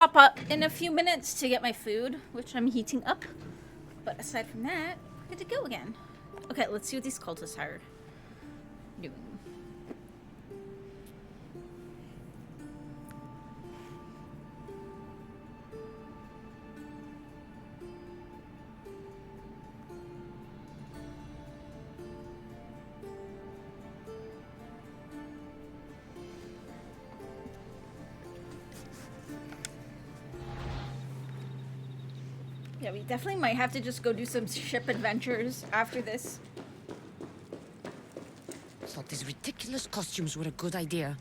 pop up in a few minutes to get my food, which I'm heating up. But aside from that, we're good to go again. Okay, let's see what these cultists are doing. Yeah, we definitely might have to just go do some ship adventures after this. Thought these ridiculous costumes were a good idea.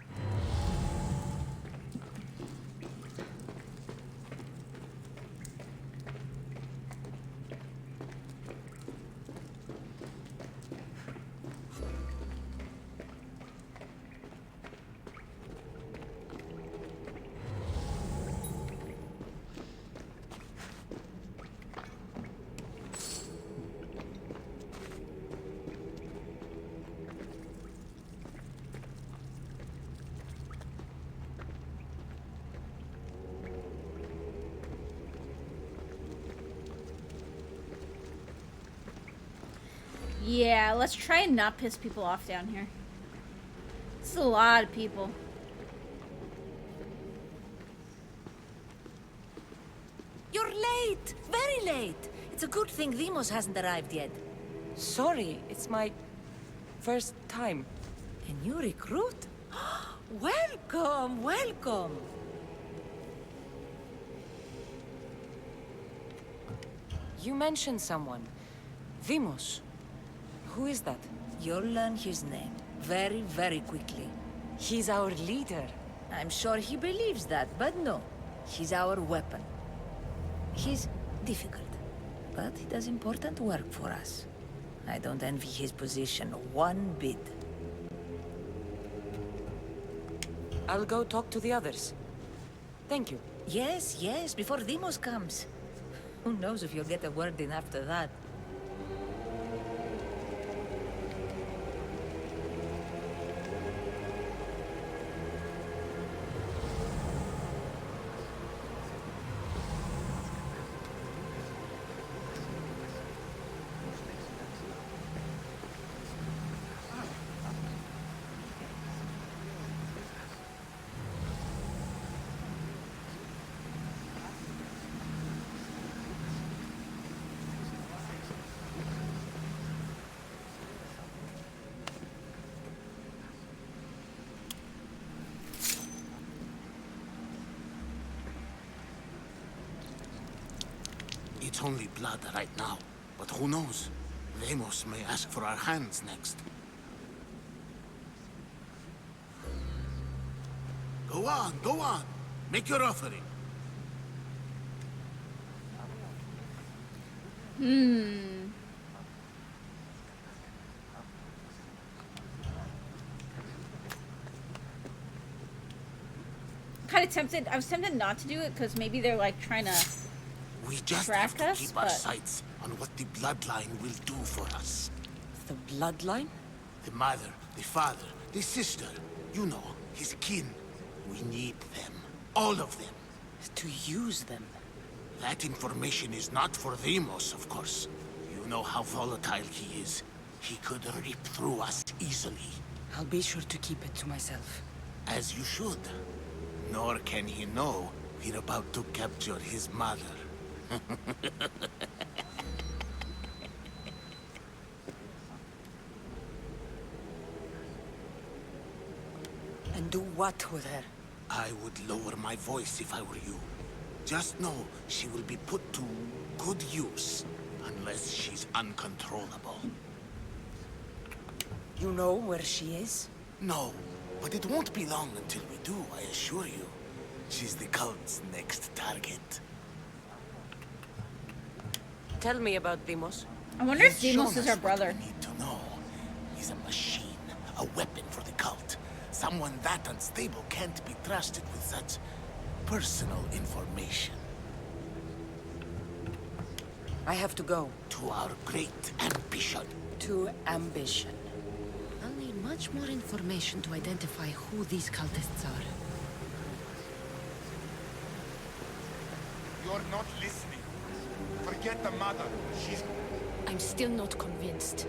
Yeah, let's try and not piss people off down here. It's a lot of people. You're late! Very late! It's a good thing Demos hasn't arrived yet. Sorry, it's my first time. A new recruit? Welcome, welcome! You mentioned someone. Vimos. Who is that? You'll learn his name very, very quickly. He's our leader. I'm sure he believes that, but no. He's our weapon. He's difficult, but he does important work for us. I don't envy his position one bit. I'll go talk to the others. Thank you. Yes, yes, before Demos comes. Who knows if you'll get a word in after that. It's only blood right now, but who knows? Vemos may ask for our hands next. Go on, go on. Make your offering. Kind of tempted. I was tempted not to do it because maybe they're like trying to We just track have to us, keep our but sights on what the bloodline will do for us. The bloodline? The mother, the father, the sister. You know, his kin. We need them. All of them. To use them. That information is not for Demos, of course. You know how volatile he is. He could rip through us easily. I'll be sure to keep it to myself. As you should. Nor can he know we're about to capture his mother. And do what with her? I would lower my voice if I were you. Just know she will be put to good use, unless she's uncontrollable. You know where she is? No, but it won't be long until we do, I assure you. She's the cult's next target. Tell me about Demos. I wonder if He's Demos shown is us our what brother. we need to know. He's a machine, a weapon for the cult. Someone that unstable can't be trusted with such personal information. I have to go. To our great ambition. To ambition. I'll need much more information to identify who these cultists are. You're not listening. Forget the mother. She's... I'm still not convinced.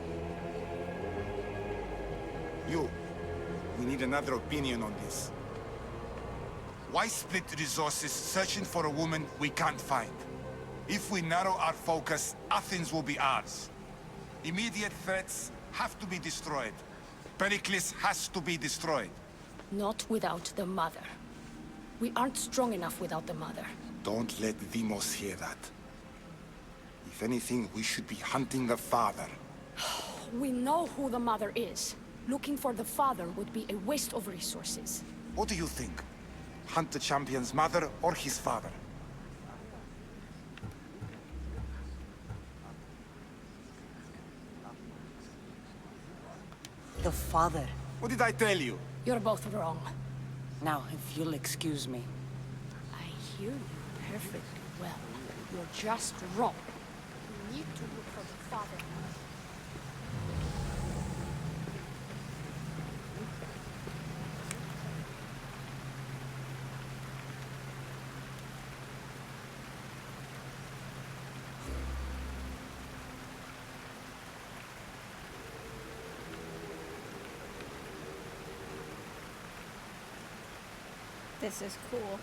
You. We need another opinion on this. Why split resources searching for a woman we can't find? If we narrow our focus, Athens will be ours. Immediate threats have to be destroyed. Pericles has to be destroyed. Not without the mother. We aren't strong enough without the mother. Don't let Deimos hear that. If anything, we should be hunting the father. We know who the mother is. Looking for the father would be a waste of resources. What do you think? Hunt the champion's mother or his father? The father. What did I tell you? You're both wrong. Now, if you'll excuse me. I hear you perfectly well. You're just wrong. We need to look for the father. This is cool.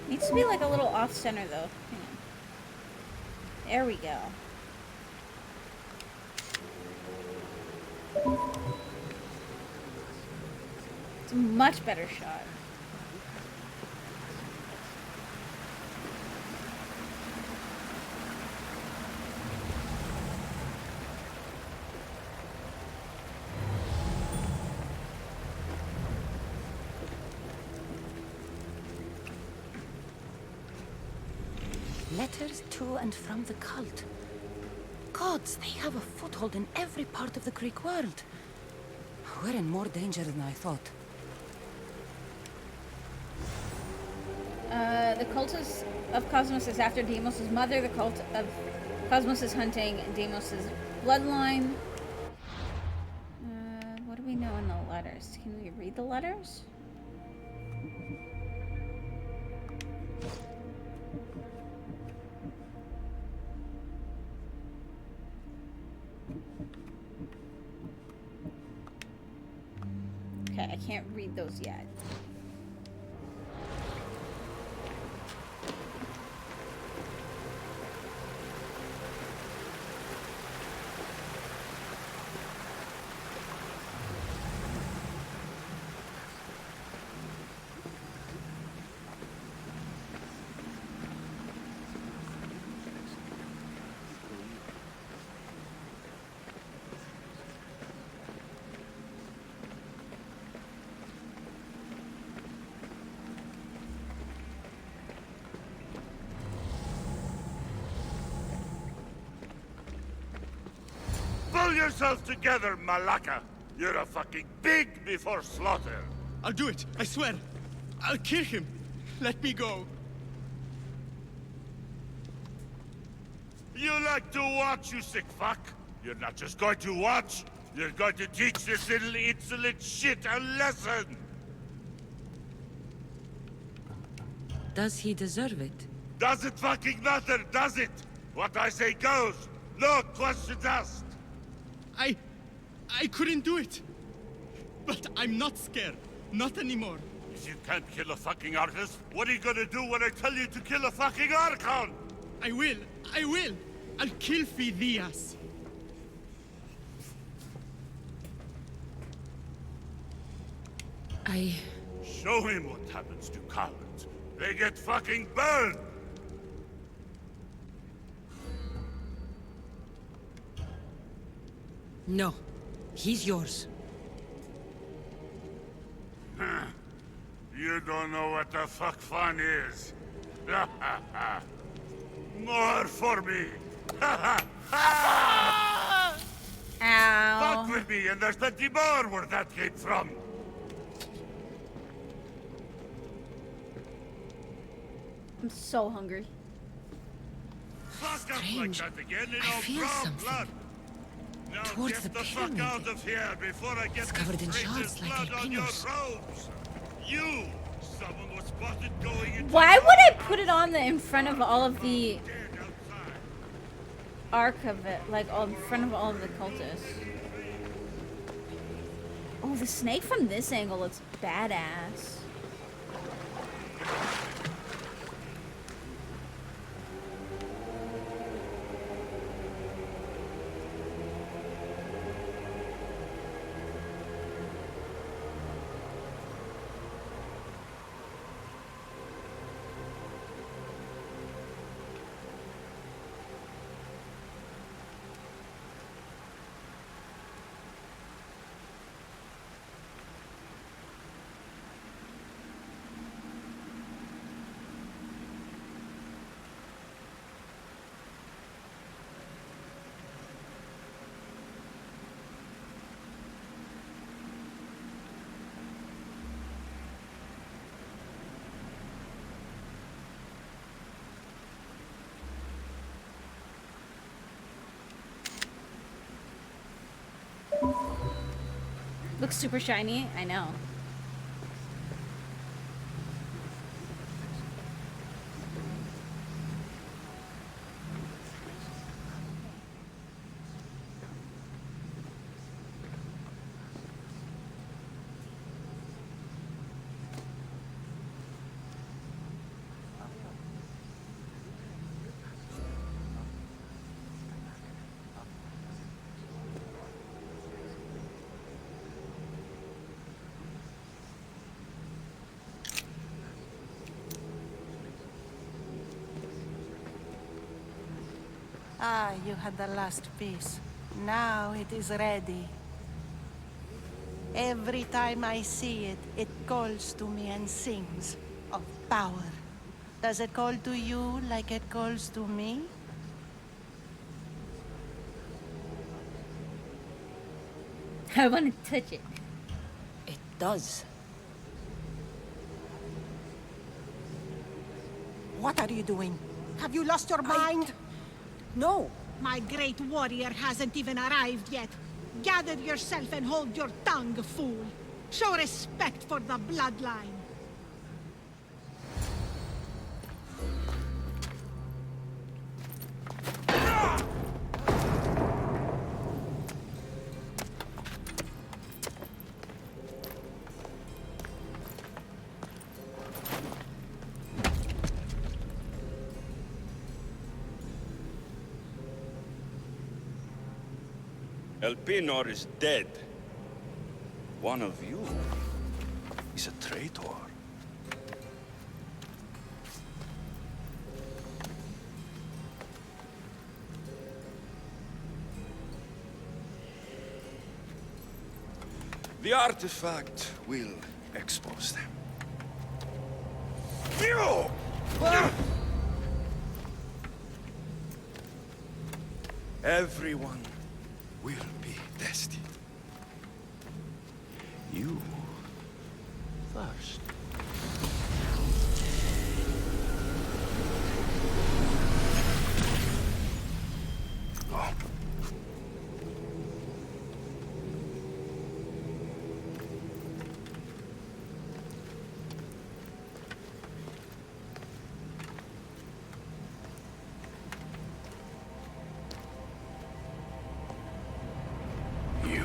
Needs to be like a little off center though. Hang on. There we go. It's a much better shot. Letters to and from the cult. Gods, they have a foothold in every part of the Greek world. We're in more danger than I thought. The cult of Cosmos is after Deimos' mother. The cult of Cosmos is hunting Deimos' bloodline. What do we know in the letters? Can we read the letters? Okay, I can't read those yet. Pull yourself together, Malaka! You're a fucking pig before slaughter! I'll do it, I swear. I'll kill him. Let me go. You like to watch, you sick fuck? You're not just going to watch, you're going to teach this little insolent shit a lesson! Does he deserve it? Does it fucking matter, does it? What I say goes! No questions asked! I couldn't do it. But I'm not scared. Not anymore. If you can't kill a fucking artist, what are you gonna do when I tell you to kill a fucking Archon? I will. I'll kill Phidias. Show him what happens to cowards. They get fucking burned! No. He's yours. You don't know what the fuck fun is. More for me! Ow. Fuck with me, and there's plenty more where that came from! I'm so hungry. Fuck up like Strange. that again, and I I'll feel draw something. blood! Now Towards get the the fuck pyramid. out of here before I get It's covered in this shards traitor's like blood on your albinos. robes! You! Someone was spotted going into Why your would I house. put it on in front of all of the Dead outside. arc of it, like all in front of all of the cultists? Oh, the snake from this angle looks badass. Looks super shiny, I know. Ah, you had the last piece. Now it is ready. Every time I see it, it calls to me and sings of power. Does it call to you like it calls to me? I want to touch it. It does. What are you doing? Have you lost your mind? No! My great warrior hasn't even arrived yet. Gather yourself and hold your tongue, fool. Show respect for the bloodline. Elpinor is dead. One of you is a traitor. The artifact will expose them. You! Everyone will be tested. You first. Oh. You.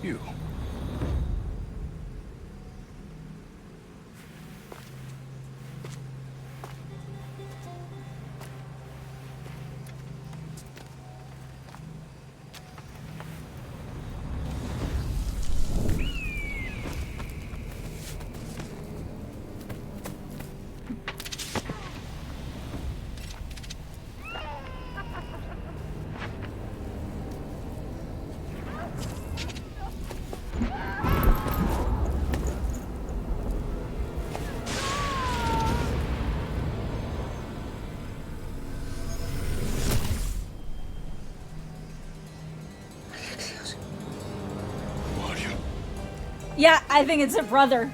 You. Yeah, I think it's a brother.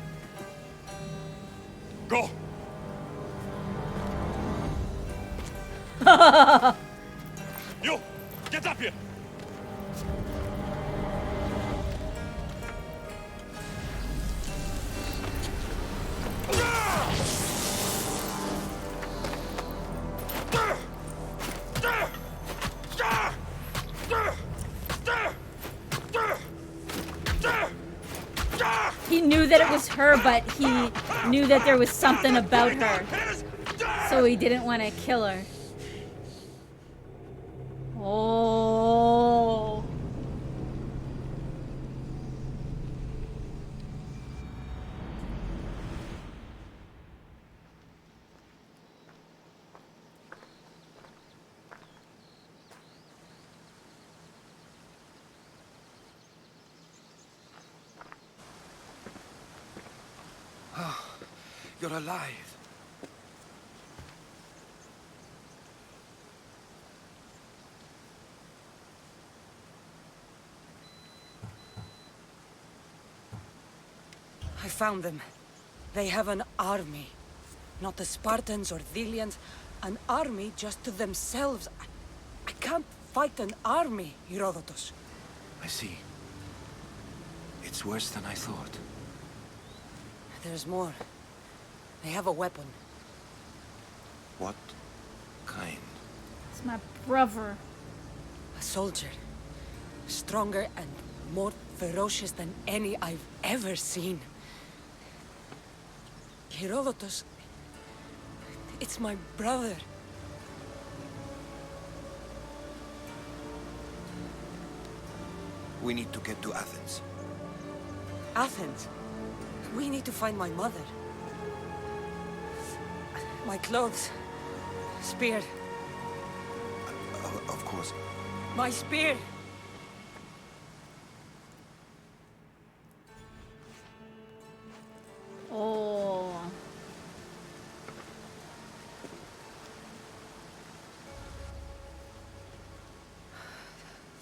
Go! You! Get up here! He knew that it was her, but he knew that there was something about her. So he didn't want to kill her. Oh. You're alive. I found them. They have an army. Not the Spartans or Thelians. An army just to themselves. I can't fight an army, Herodotus. I see. It's worse than I thought. There's more. They have a weapon. What kind? It's my brother. A soldier. Stronger and more ferocious than any I've ever seen. Herodotus... It's my brother. We need to get to Athens. Athens? We need to find my mother. My clothes. Spear. Of course. My spear! Oh.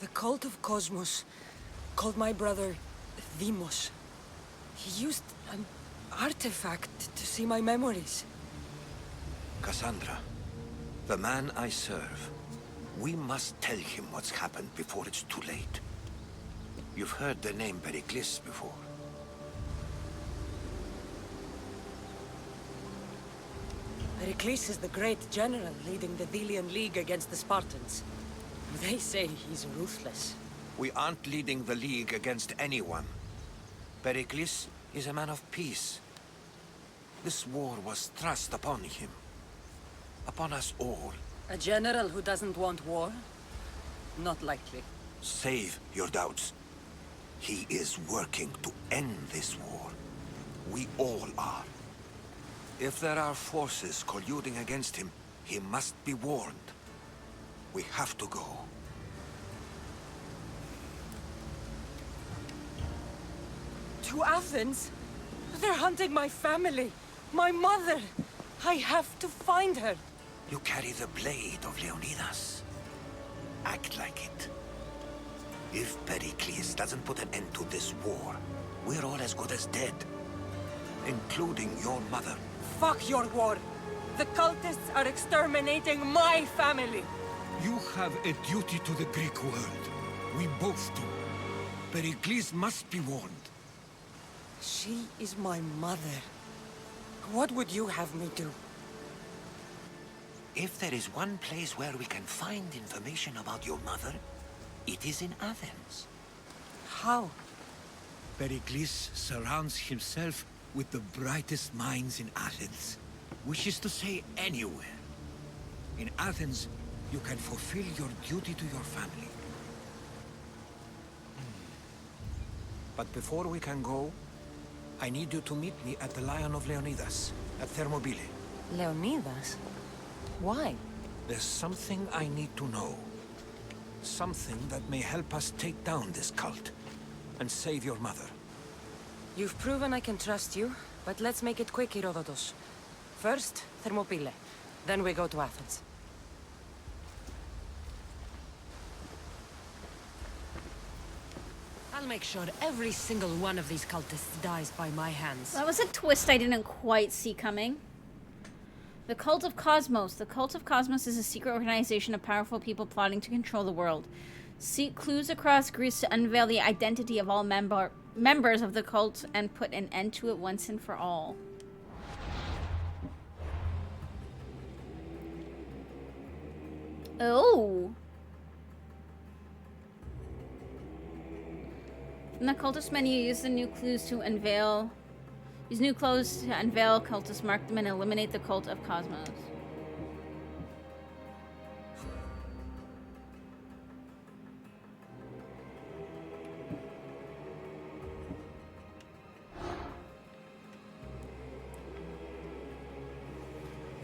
The cult of Cosmos called my brother Deimos. He used an artifact to see my memories. Cassandra, the man I serve. We must tell him what's happened before it's too late. You've heard the name Pericles before. Pericles is the great general leading the Delian League against the Spartans. They say he's ruthless. We aren't leading the League against anyone. Pericles is a man of peace. This war was thrust upon him. Upon us all. A general who doesn't want war? Not likely. Save your doubts. He is working to end this war. We all are. If there are forces colluding against him, he must be warned. We have to go. To Athens? They're hunting my family. My mother. I have to find her. You carry the blade of Leonidas. Act like it. If Pericles doesn't put an end to this war, we're all as good as dead. Including your mother. Fuck your war. The cultists are exterminating my family. You have a duty to the Greek world. We both do. Pericles must be warned. She is my mother. What would you have me do? If there is one place where we can find information about your mother, it is in Athens. How? Pericles surrounds himself with the brightest minds in Athens. Which is to say, anywhere. In Athens, you can fulfill your duty to your family. But before we can go, I need you to meet me at the Lion of Leonidas, at Thermopylae. Leonidas? Why? There's something I need to know. Something that may help us take down this cult and save your mother. You've proven I can trust you, but let's make it quick, Herodotus. First, Thermopylae. Then we go to Athens. I'll make sure every single one of these cultists dies by my hands. That was a twist I didn't quite see coming. The Cult of Cosmos. The Cult of Cosmos is a secret organization of powerful people plotting to control the world. Seek clues across Greece to unveil the identity of all members of the cult and put an end to it once and for all. Oh. In the cultist menu, use the new clues to unveil. Use new clues to unveil cultists, mark them, and eliminate the Cult of Cosmos.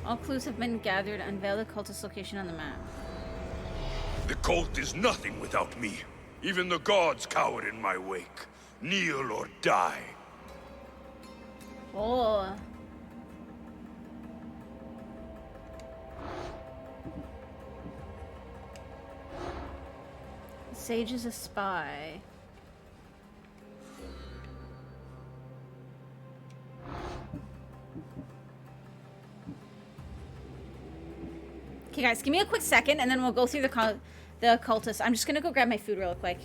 All clues have been gathered. Unveil the cultist location on the map. The cult is nothing without me. Even the gods cower in my wake. Kneel or die. Oh. Sage is a spy. Okay, guys, give me a quick second, and then we'll go through the cultists. I'm just gonna go grab my food real quick.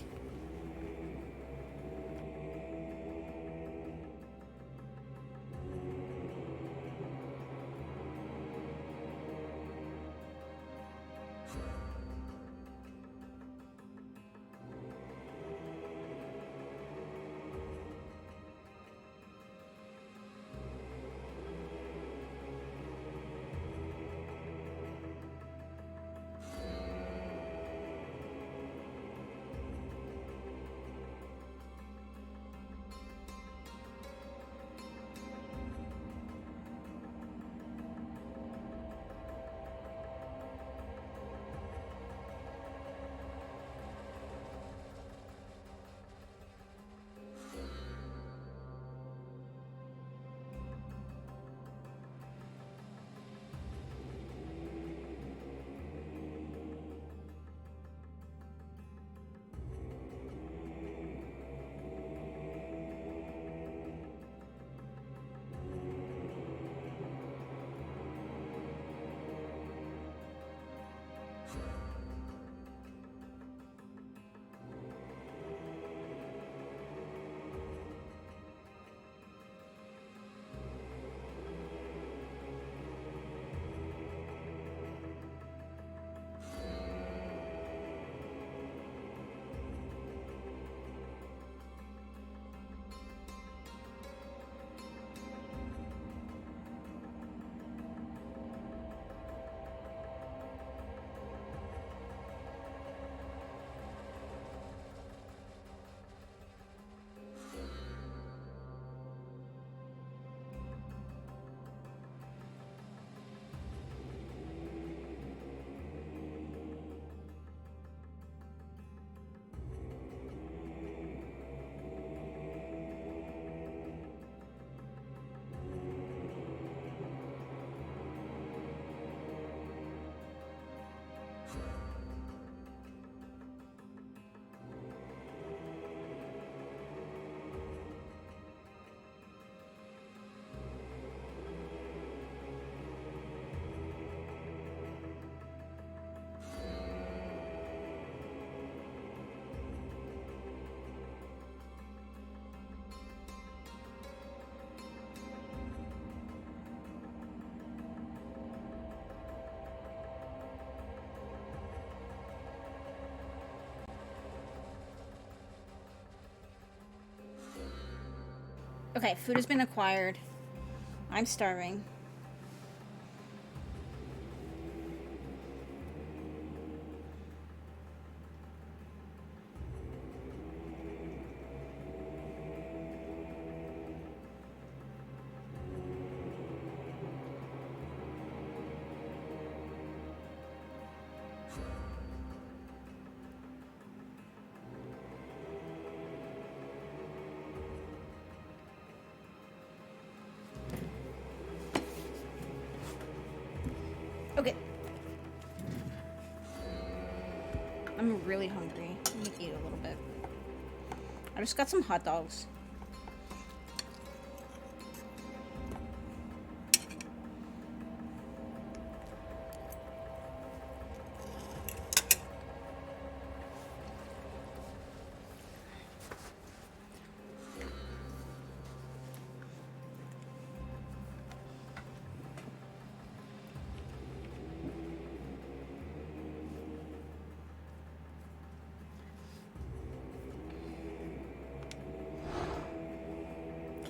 Okay, food has been acquired. I'm starving. Okay. I'm really hungry. Let me eat a little bit. I just got some hot dogs.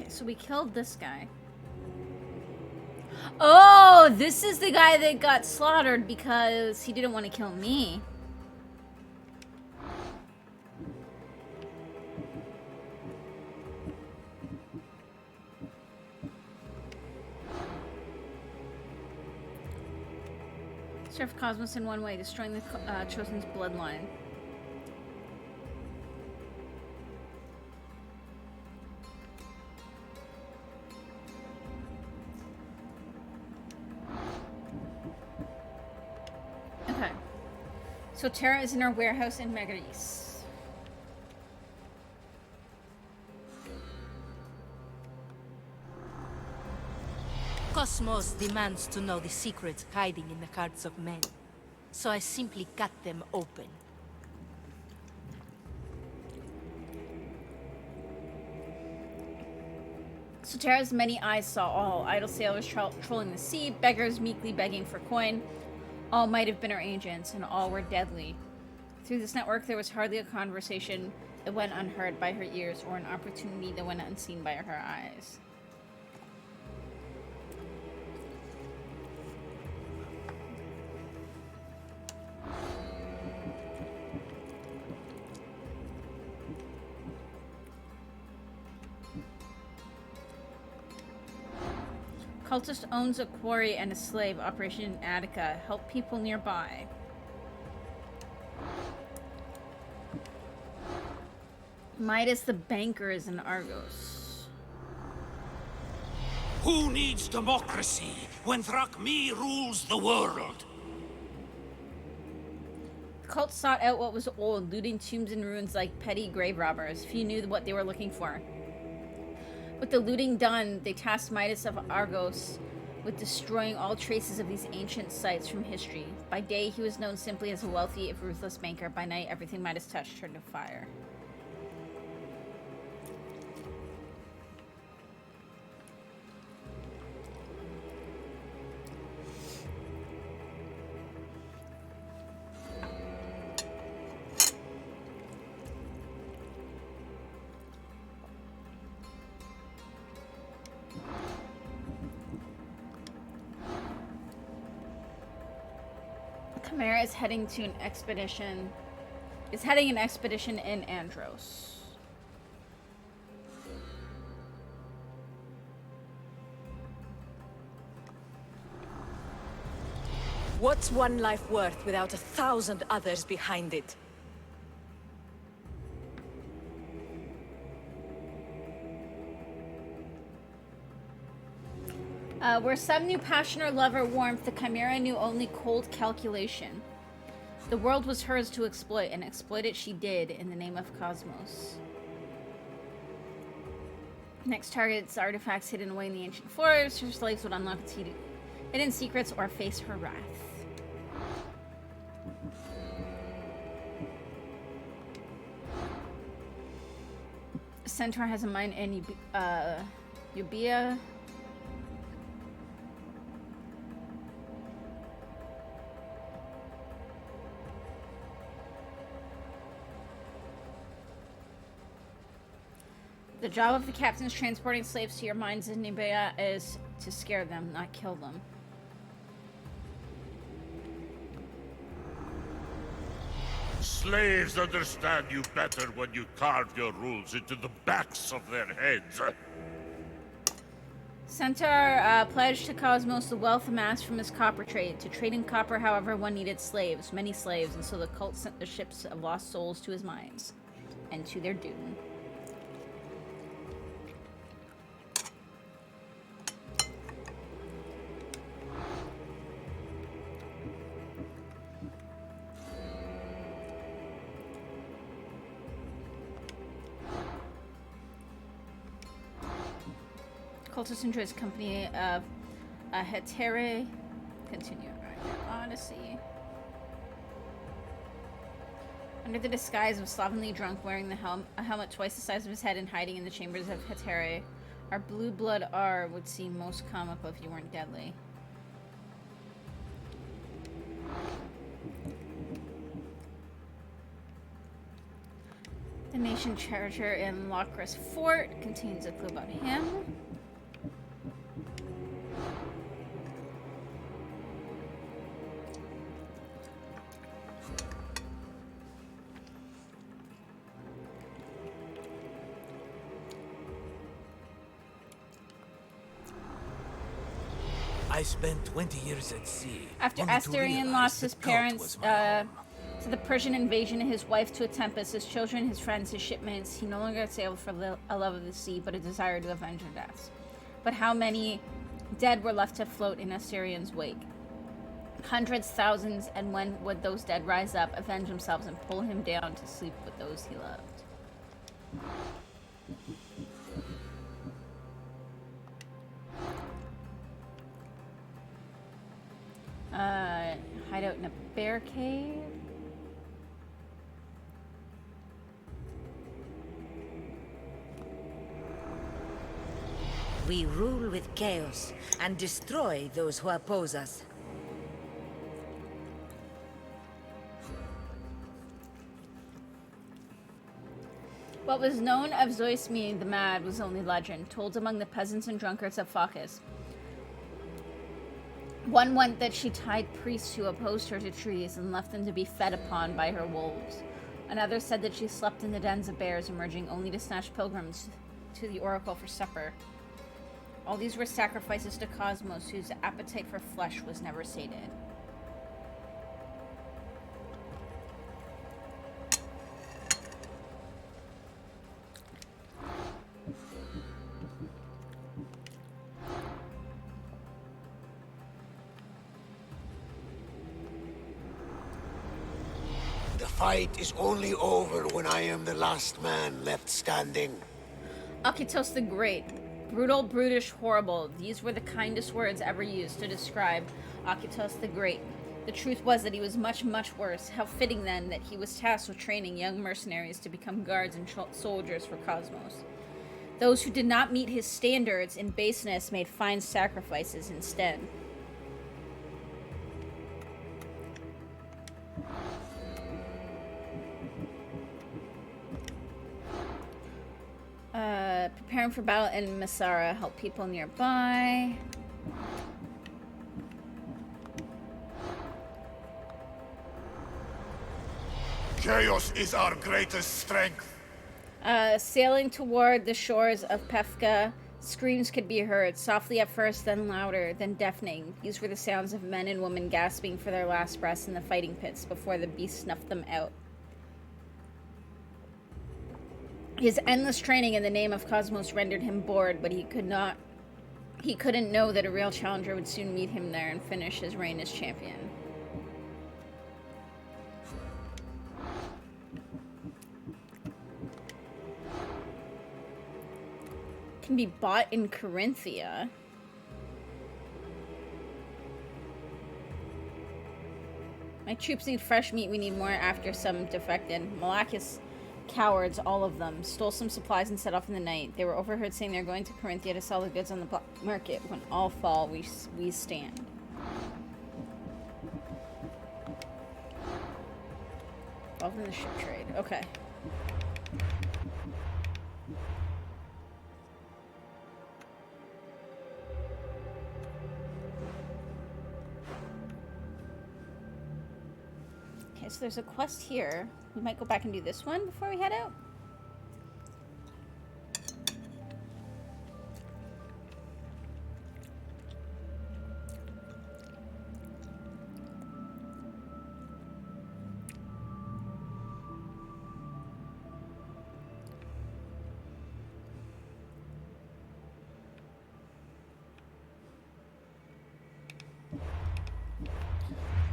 So we killed this guy. Oh, this is the guy that got slaughtered because he didn't want to kill me. Serve Cosmos in one way, destroying the Chosen's bloodline. So Terra is in our warehouse in Megaris. Cosmos demands to know the secrets hiding in the hearts of men. So I simply cut them open. So Terra's many eyes saw all. Idle sailors trolling the sea, beggars meekly begging for coin. All might have been her agents, and all were deadly. Through this network, there was hardly a conversation that went unheard by her ears, or an opportunity that went unseen by her eyes. Cultist owns a quarry and a slave. Operation Attica. Help people nearby. Midas the banker is in Argos. Who needs democracy when Thrakmi rules the world? The cult sought out what was old, looting tombs and ruins like petty grave robbers. Few knew what they were looking for. With the looting done, they tasked Midas of Argos with destroying all traces of these ancient sites from history. By day, he was known simply as a wealthy, if ruthless banker. By night, everything Midas touched turned to fire. Chimera is heading to an expedition. Is heading an expedition in Andros. What's one life worth without 1,000 others behind it? Where some knew passion or love or warmth, the Chimera knew only cold calculation. The world was hers to exploit, and exploit it she did in the name of Cosmos. Next target's artifacts hidden away in the ancient forest. Her slaves would unlock its hidden secrets or face her wrath. Centaur has a mine in Euboea. The job of the captains transporting slaves to your mines in Nibea is to scare them, not kill them. Slaves understand you better when you carve your rules into the backs of their heads. Centaur pledged to Cosmos the wealth amassed from his copper trade. To trade in copper, however, one needed slaves, many slaves, and so the cult sent the ships of lost souls to his mines, and to their doom. Cultist enjoys company of a hetere. Continue. Odyssey. Under the disguise of slovenly drunk, wearing a helmet twice the size of his head and hiding in the chambers of hetere, our blue blood R would seem most comical if you weren't deadly. The nation treasure in Locris Fort contains a clue about him. I spent 20 years at sea. After only to Astarion realize lost the his cult parents was my to the Persian invasion and his wife to a tempest, his children, his friends, his shipmates, he no longer sailed for a love of the sea, but a desire to avenge their deaths. But how many dead were left to float in Astarion's wake? Hundreds, thousands, and when would those dead rise up, avenge themselves, and pull him down to sleep with those he loved? Hide out in a bear cave. We rule with chaos and destroy those who oppose us. What was known of Zoismi the Mad was only legend, told among the peasants and drunkards of Phocus. One went that she tied priests who opposed her to trees and left them to be fed upon by her wolves. Another said that she slept in the dens of bears, emerging only to snatch pilgrims to the oracle for supper. All these were sacrifices to Cosmos, whose appetite for flesh was never sated. The fight is only over when I am the last man left standing. Akitos the Great. Brutal, brutish, horrible. These were the kindest words ever used to describe Akitos the Great. The truth was that he was much, much worse. How fitting, then, that he was tasked with training young mercenaries to become guards and soldiers for Cosmos. Those who did not meet his standards in baseness made fine sacrifices instead. Preparing for battle in Masara. Help people nearby. Chaos is our greatest strength. Sailing toward the shores of Pefka, screams could be heard, softly at first, then louder, then deafening. These were the sounds of men and women gasping for their last breaths in the fighting pits before the beast snuffed them out. His endless training in the name of Cosmos rendered him bored, but he couldn't know that a real challenger would soon meet him there and finish his reign as champion. Can be bought in Corinthia. My troops need fresh meat. We need more after some defected. Malachus cowards, all of them, stole some supplies and set off in the night. They were overheard saying they're going to Corinthia to sell the goods on the black market. When all fall, we stand. Involved in the ship trade. Okay. so there's a quest here. We might go back and do this one before we head out.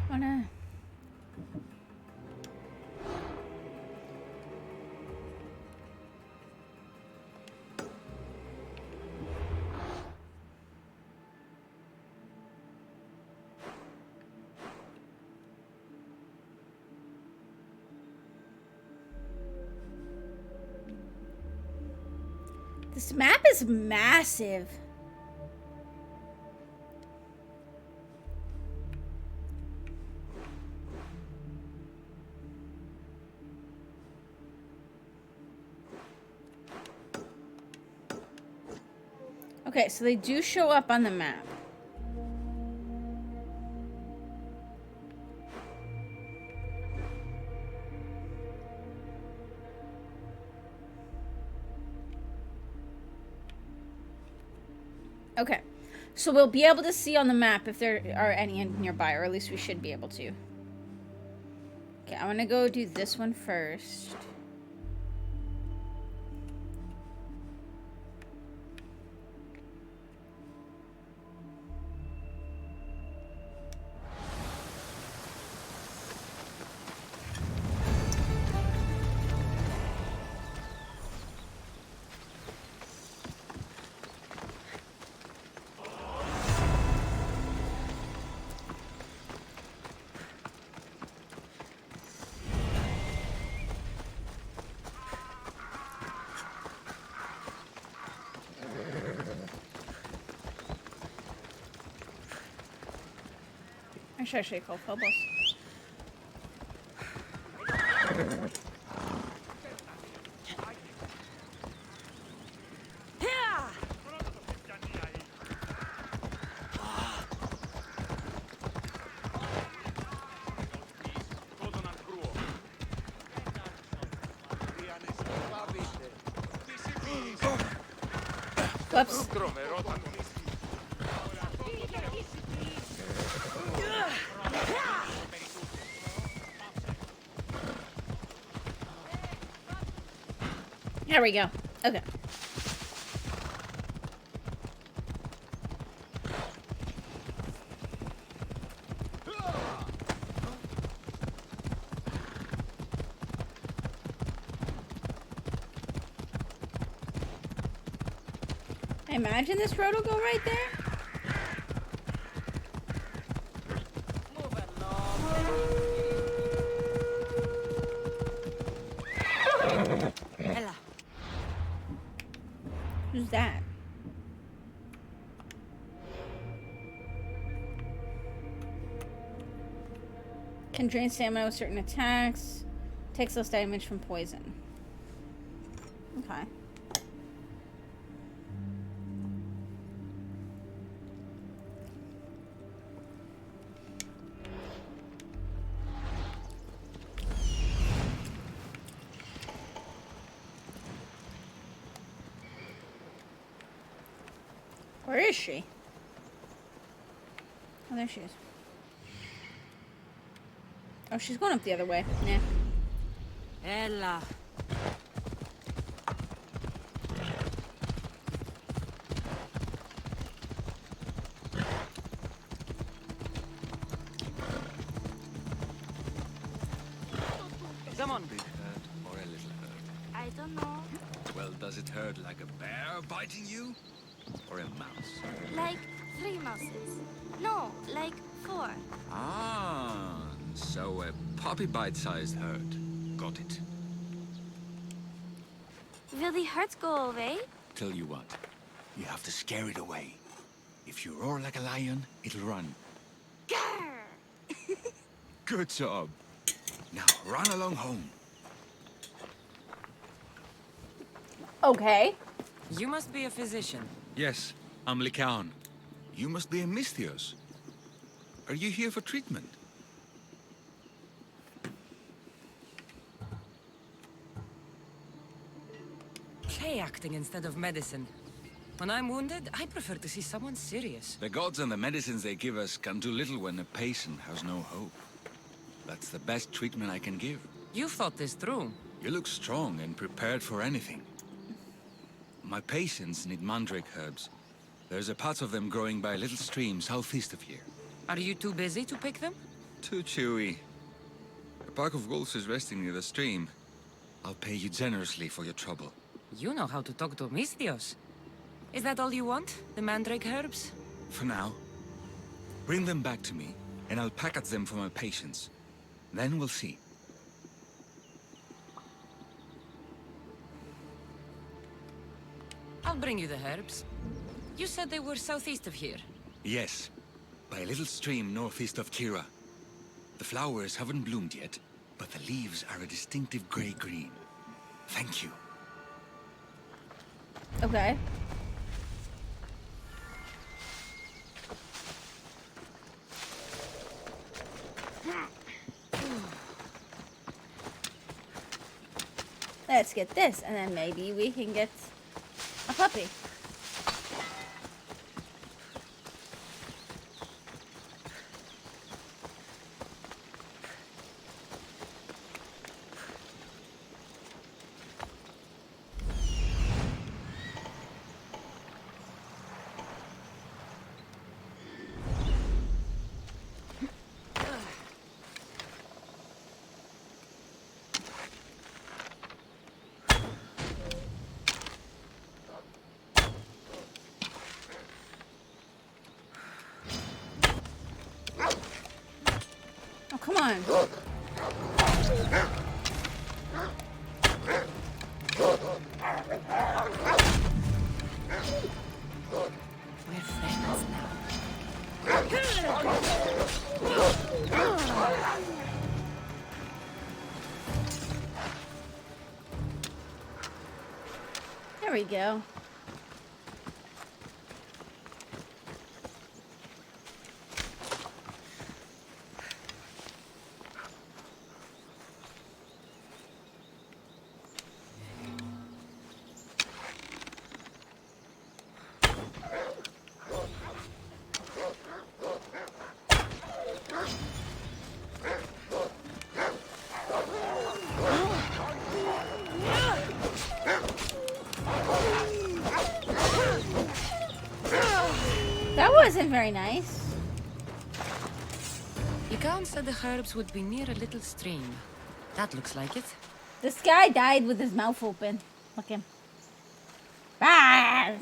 Wanna... This map is massive. Okay, so they do show up on the map. Okay, so we'll be able to see on the map if there are any nearby, or at least we should be able to. Okay, I want to go do this one first. I should actually call Phobos. Whoops. There we go. Okay. I imagine this road will go right there. Ella. Who's that? Can drain stamina with certain attacks. Takes less damage from poison. Okay. Where is she? Oh, there she is. Oh, she's going up the other way. Yeah. Ella. Come on. Big hurt or a little hurt? I don't know. Well, does it hurt like a bear biting you? Or a mouse? Like 3 mouses. No, like 4. Ah, so a puppy bite-sized hurt. Got it. Will the hurts go away? Tell you what, you have to scare it away. If you roar like a lion, it'll run. Grr! Good job. Now run along home. Okay. You must be a physician. Yes, I'm Lycaon. You must be a Misthios. Are you here for treatment? play acting instead of medicine. When I'm wounded, I prefer to see someone serious. The gods and the medicines they give us can do little when a patient has no hope. That's the best treatment I can give. You've thought this through. You look strong and prepared for anything. My patients need mandrake herbs. There's a patch of them growing by a little stream southeast of here. Are you too busy to pick them? Too chewy. A pack of wolves is resting near the stream. I'll pay you generously for your trouble. You know how to talk to Misthios. Is that all you want? The mandrake herbs? For now. Bring them back to me, and I'll package them for my patients. Then we'll see. I'll bring you the herbs. You said they were southeast of here. Yes, by a little stream northeast of Kira. The flowers haven't bloomed yet, but the leaves are a distinctive gray-green. Thank you. Okay. Let's get this, and then maybe we can get a puppy. Oh, come on. We're friends now. There we go. That wasn't very nice. Ikan said the herbs would be near a little stream. That looks like it. This guy died with his mouth open. Look him. Ah!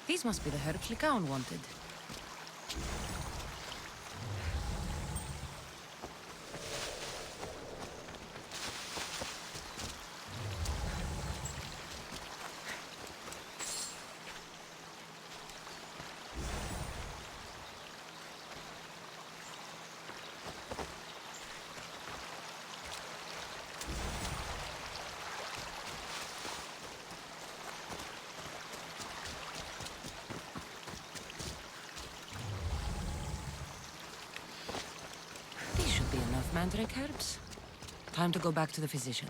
These must be the herbs Lycaon wanted. Mandrake herbs. Time to go back to the physician.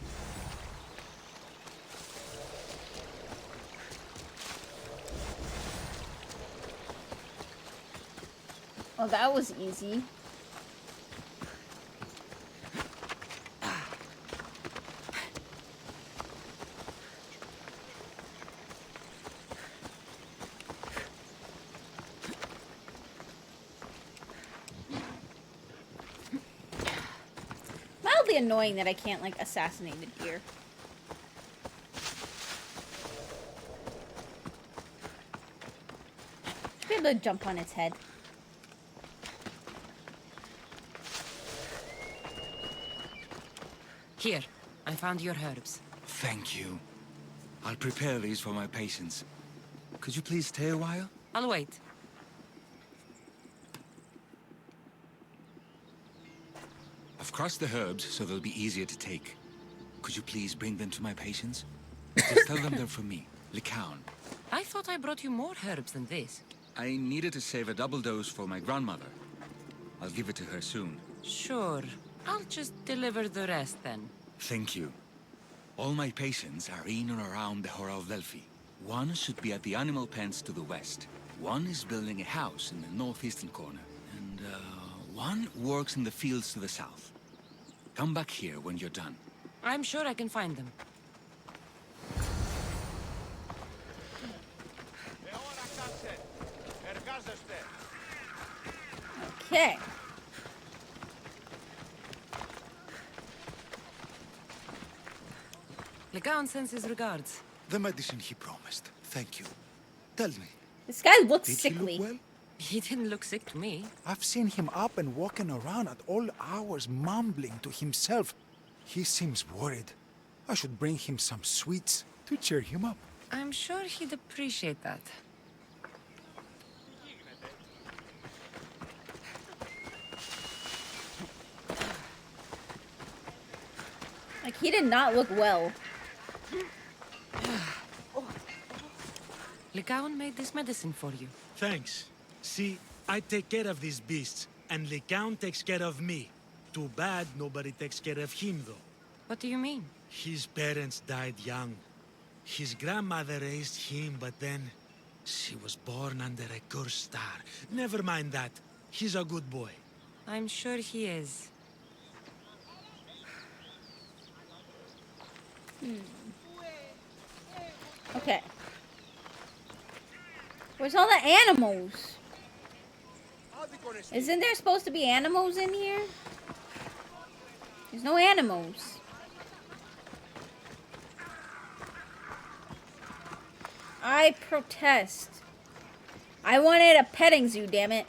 Well, that was easy. Annoying that I can't like assassinate a deer. Should be able to jump on its head. Here, I found your herbs. Thank you. I'll prepare these for my patients. Could you please stay a while? I'll wait. I've crushed the herbs so they'll be easier to take. Could you please bring them to my patients? Just tell them they're for me, Lycaon. I thought I brought you more herbs than this. I needed to save a double dose for my grandmother. I'll give it to her soon. Sure. I'll just deliver the rest then. Thank you. All my patients are in or around the Horaldelphi. One should be at the animal pens to the west. One is building a house in the northeastern corner. And, one works in the fields to the south. Come back here when you're done. I'm sure I can find them. Okay. Legaon sends his regards. The medicine he promised. Thank you. Tell me. This guy looks did sickly. He look well? He didn't look sick to me. I've seen him up and walking around at all hours, mumbling to himself. He seems worried. I should bring him some sweets to cheer him up. I'm sure he'd appreciate that. Like, he did not look well. Legaon made this medicine for you. Thanks. See, I take care of these beasts, and Legaon takes care of me. Too bad nobody takes care of him, though. What do you mean? His parents died young. His grandmother raised him, but then she was born under a cursed star. Never mind that. He's a good boy. I'm sure he is. Okay. Where's all the animals? Isn't there supposed to be animals in here? There's no animals. I protest. I wanted a petting zoo, damn it.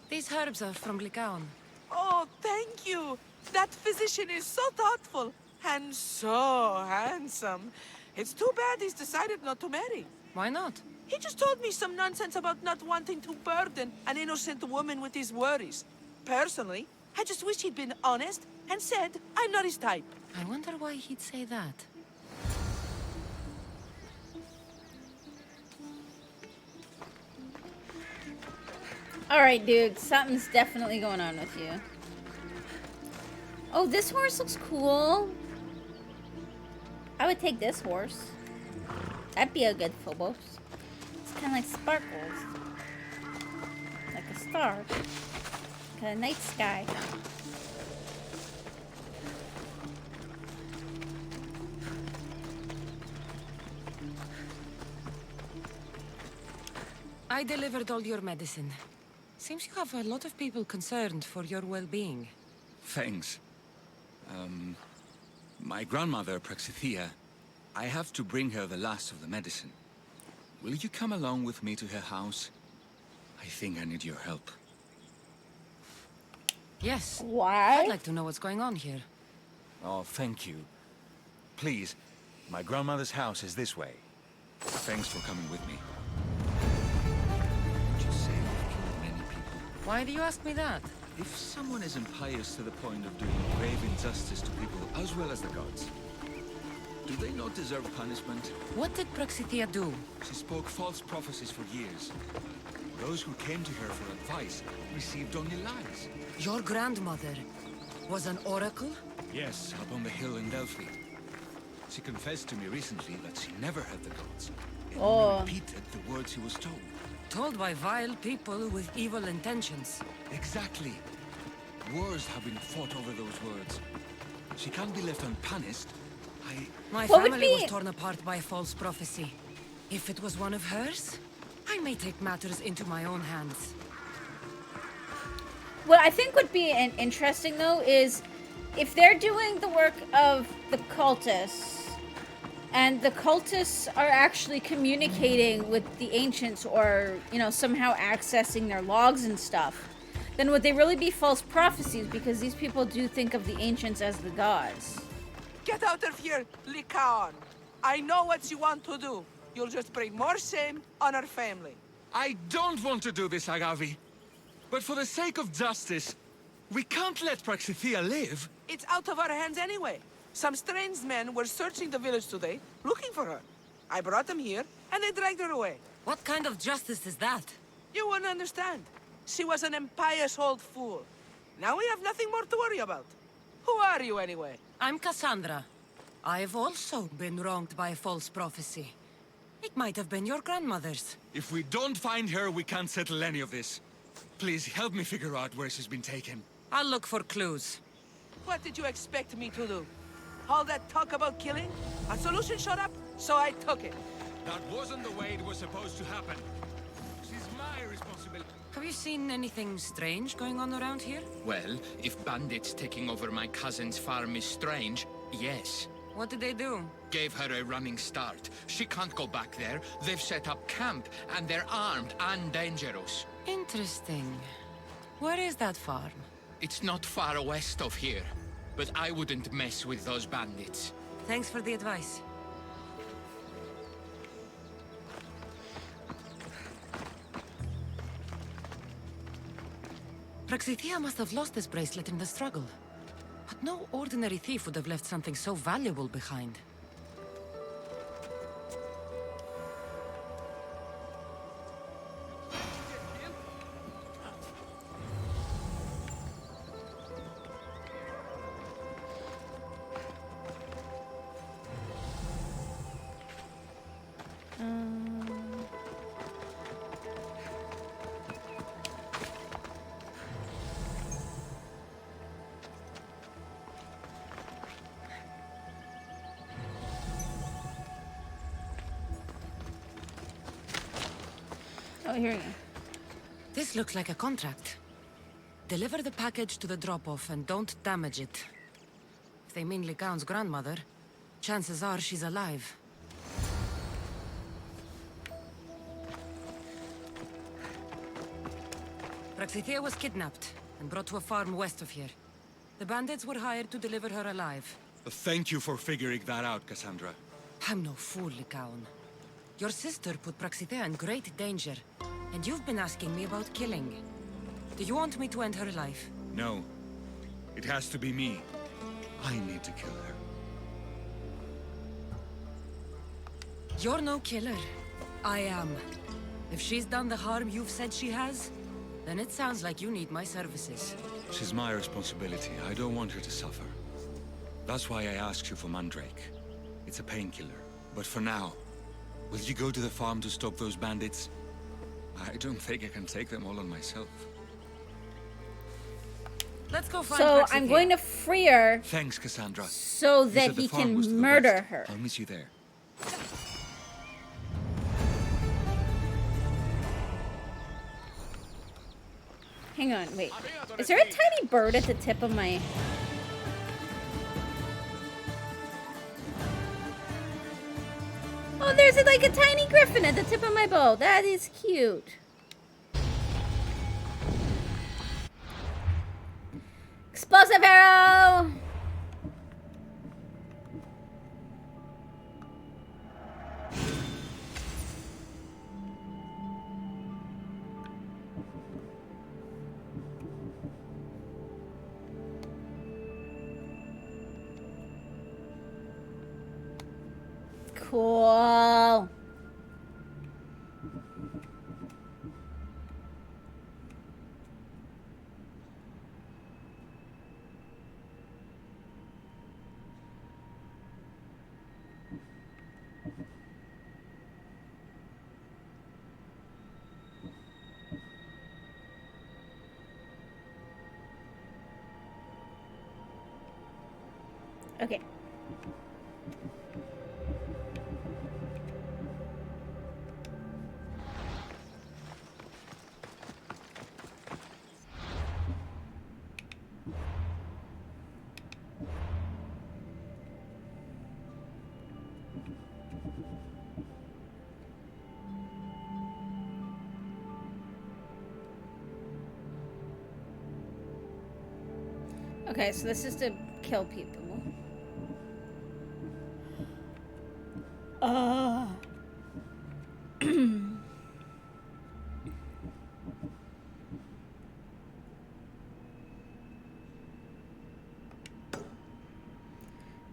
These herbs are from Legaon. Oh, thank you. That physician is so thoughtful and so handsome. It's too bad he's decided not to marry. Why not? He just told me some nonsense about not wanting to burden an innocent woman with his worries. Personally, I just wish he'd been honest and said I'm not his type. I wonder why he'd say that. Alright, dude. Something's definitely going on with you. Oh, this horse looks cool. I would take this horse. That'd be a good Phobos. It's kind of like sparkles. Like a star. Like a night sky. I delivered all your medicine. Seems you have a lot of people concerned for your well-being. Thanks. My grandmother, Praxithea, I have to bring her the last of the medicine. Will you come along with me to her house? I think I need your help. Yes. Why? I'd like to know what's going on here. Oh, thank you. Please, my grandmother's house is this way. Thanks for coming with me. Just say I've killed many people. Why do you ask me that? If someone is impious to the point of doing grave injustice to people as well as the gods, do they not deserve punishment? What did Praxithea do? She spoke false prophecies for years. Those who came to her for advice received only lies. Your grandmother was an oracle? Yes, up on the hill in Delphi. She confessed to me recently that she never heard the gods. And only repeated the words she was told. Told by vile people with evil intentions. Exactly. Wars have been fought over those words. She can't be left unpunished. My family was torn apart by false prophecy. If it was one of hers, I may take matters into my own hands. What I think would be interesting, though, is if they're doing the work of the cultists, and the cultists are actually communicating with the ancients or, you know, somehow accessing their logs and stuff, then would they really be false prophecies? Because these people do think of the ancients as the gods. Get out of here, Lycaon. I know what you want to do. You'll just bring more shame on our family. I don't want to do this, Agavi. But for the sake of justice, We can't let Praxithea live. It's out of our hands anyway. Some strange men were searching the village today, looking for her. I brought them here, and they dragged her away. What kind of justice is that? You wouldn't understand. She was an impious old fool. Now we have nothing more to worry about. Who are you, anyway? I'm Cassandra. I've also been wronged by false prophecy. It might have been your grandmother's. If we don't find her, we can't settle any of this. Please, help me figure out where she's been taken. I'll look for clues. What did you expect me to do? All that talk about killing? A solution showed up, so I took it. That wasn't the way it was supposed to happen. She's my responsibility. Have you seen anything strange going on around here? Well, if bandits taking over my cousin's farm is strange, yes. What did they do? Gave her a running start. She can't go back there. They've set up camp, and they're armed and dangerous. Interesting. Where is that farm? It's not far west of here, but I wouldn't mess with those bandits. Thanks for the advice. Praxithea must have lost this bracelet in the struggle. But no ordinary thief would have left something so valuable behind. Oh, here you go. This looks like a contract. Deliver the package to the drop-off and don't damage it. If they mean Lycaon's grandmother, chances are she's alive. Praxithea was kidnapped and brought to a farm west of here. The bandits were hired to deliver her alive. Thank you for figuring that out, Cassandra. I'm no fool, Lycaon. Your sister put Praxithea in great danger, and you've been asking me about killing. Do you want me to end her life? No. It has to be me. I need to kill her. You're no killer. I am. If she's done the harm you've said she has, then it sounds like you need my services. She's my responsibility. I don't want her to suffer. That's why I asked you for Mandrake. It's a painkiller. But for now, will you go to the farm to stop those bandits? I don't think I can take them all on myself. Let's go find So Praxithea. I'm going to free her. Thanks, Cassandra. So You that said the he farm can was to the murder west. her. I'll meet you there. Hang on, wait. Is there a tiny bird at the tip of my... Oh, there's like a tiny griffin at the tip of my bow. That is cute. Explosive arrow! Cool. Okay. Okay, so this is to kill people.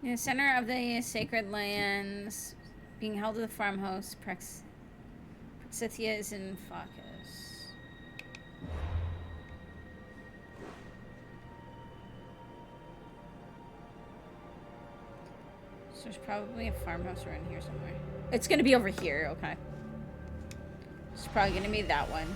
In the center of the sacred lands, being held at the farmhouse, Praxithia is in focus. So there's probably a farmhouse around here somewhere. It's gonna be over here, okay. It's probably gonna be that one.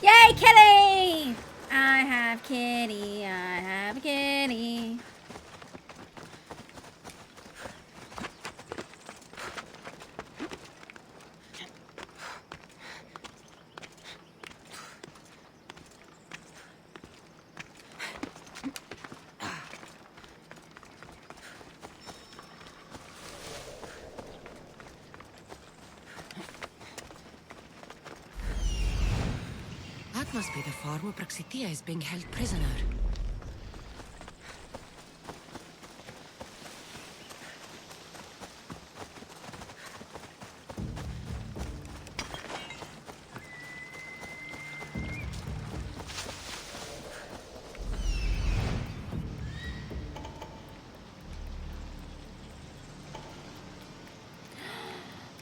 Yay, kitty! I have kitty, I have a kitty. That must be the farm where Praxithia is being held prisoner.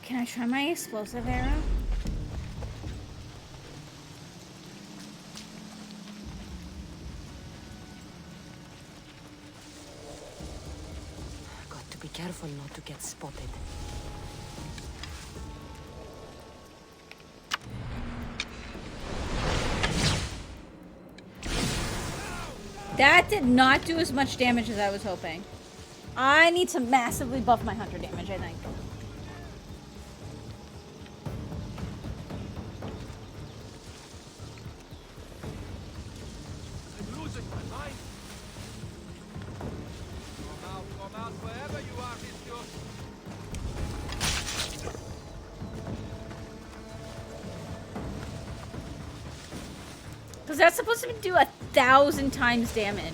Can I try my explosive arrow? Be careful not to get spotted. That did not do as much damage as I was hoping. I need to massively buff my hunter damage, I think. I'm losing my mind. Come out, wherever you are, monsieur. Because that's supposed to do 1,000 times damage.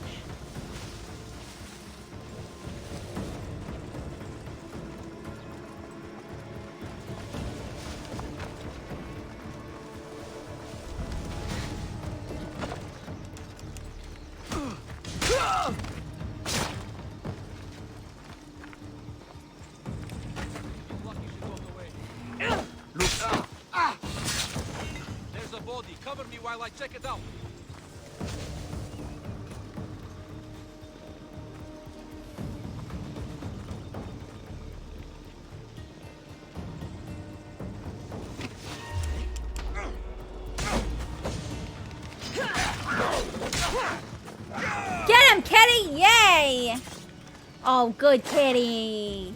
There's a body. Cover me while I check it out. Get him, kitty! Yay! Oh, good kitty.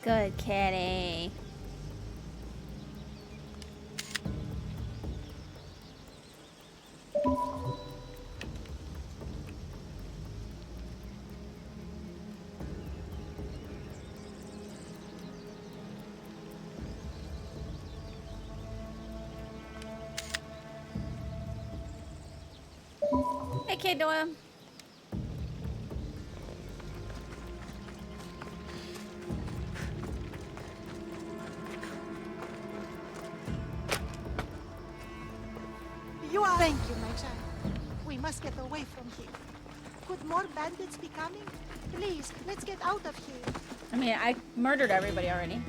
Good kitty. Hey, Kid Doyle. You are... Thank you, my child. We must get away from here. Could more bandits be coming? Please, let's get out of here. I mean, I murdered everybody already.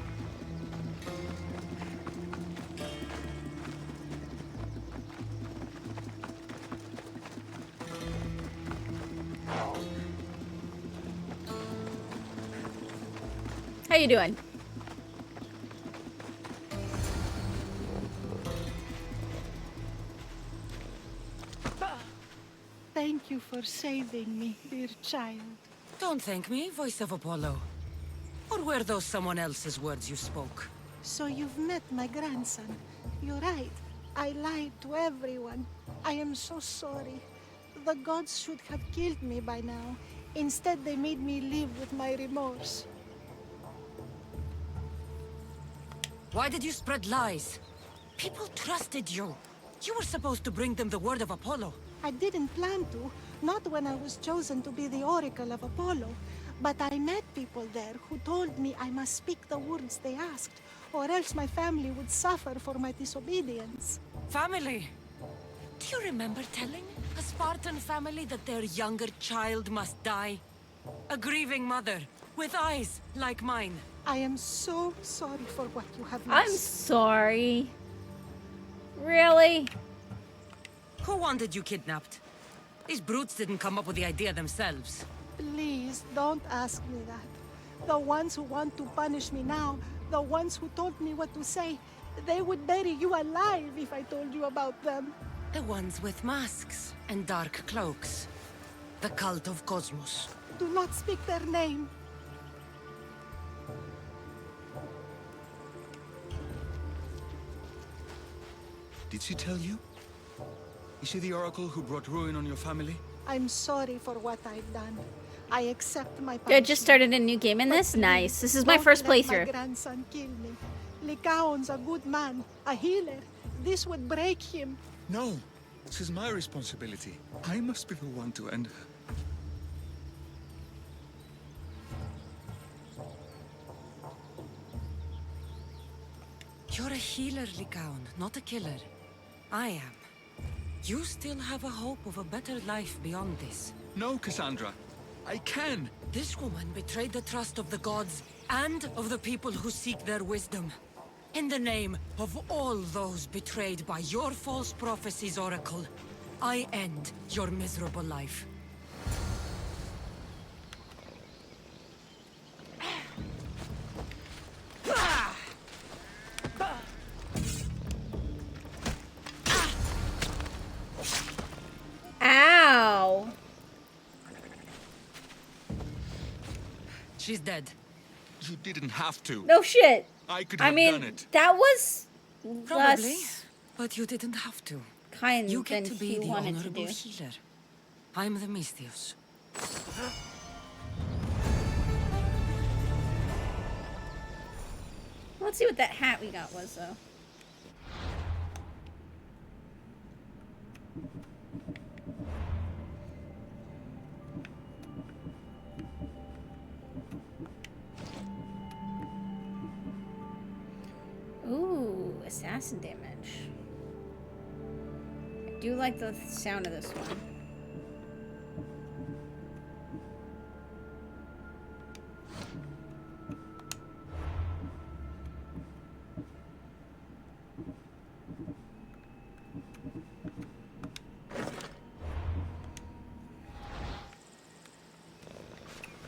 How you doing? Thank you for saving me, dear child. Don't thank me, voice of Apollo. Or were those someone else's words you spoke? So you've met my grandson. You're right. I lied to everyone. I am so sorry. The gods should have killed me by now. Instead, they made me live with my remorse. Why did you spread lies? People trusted you. You were supposed to bring them the word of Apollo. I didn't plan to, not when I was chosen to be the Oracle of Apollo. But I met people there who told me I must speak the words they asked, or else my family would suffer for my disobedience. Family? Do you remember telling a Spartan family that their younger child must die? A grieving mother, with eyes like mine. I am so sorry for what you have I'm lost. sorry. Really? Who wanted you kidnapped? These brutes didn't come up with the idea themselves. Please, don't ask me that. The ones who want to punish me now, the ones who told me what to say, they would bury you alive if I told you about them. The ones with masks and dark cloaks. The cult of Cosmos. Do not speak their name. Did she tell you? Is she the oracle who brought ruin on your family? I'm sorry for what I've done. I accept my punishment. Did I just started a new game in this? Nice. This is my Don't first let playthrough. My grandson kill me. Lycaon's a good man, a healer. This would break him. No, this is my responsibility. I must be the one to end her. You're a healer, Lycaon, not a killer. I am. You still have a hope of a better life beyond this. No, Cassandra. I can. This woman betrayed the trust of the gods and of the people who seek their wisdom. In the name of all those betrayed by your false prophecies, Oracle, I end your miserable life. Ow. She's dead. You didn't have to. No shit. I could have done it. That was Probably, less but you didn't have to. kind You than get to be he the wanted to honorable do. healer. I'm the Misthios. Let's see what that hat we got was, though. Ooh, assassin damage. I do like the sound of this one.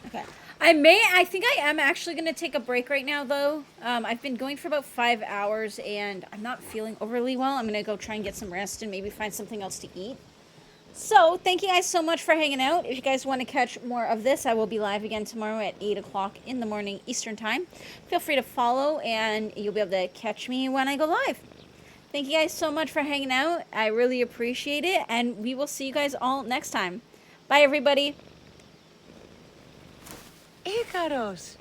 Okay. I think I am actually going to take a break right now, though. I've been going for about 5 hours, and I'm not feeling overly well. I'm going to go try and get some rest and maybe find something else to eat. So, thank you guys so much for hanging out. If you guys want to catch more of this, I will be live again tomorrow at 8 o'clock in the morning Eastern Time. Feel free to follow, and you'll be able to catch me when I go live. Thank you guys so much for hanging out. I really appreciate it, and we will see you guys all next time. Bye, everybody. Ikaros!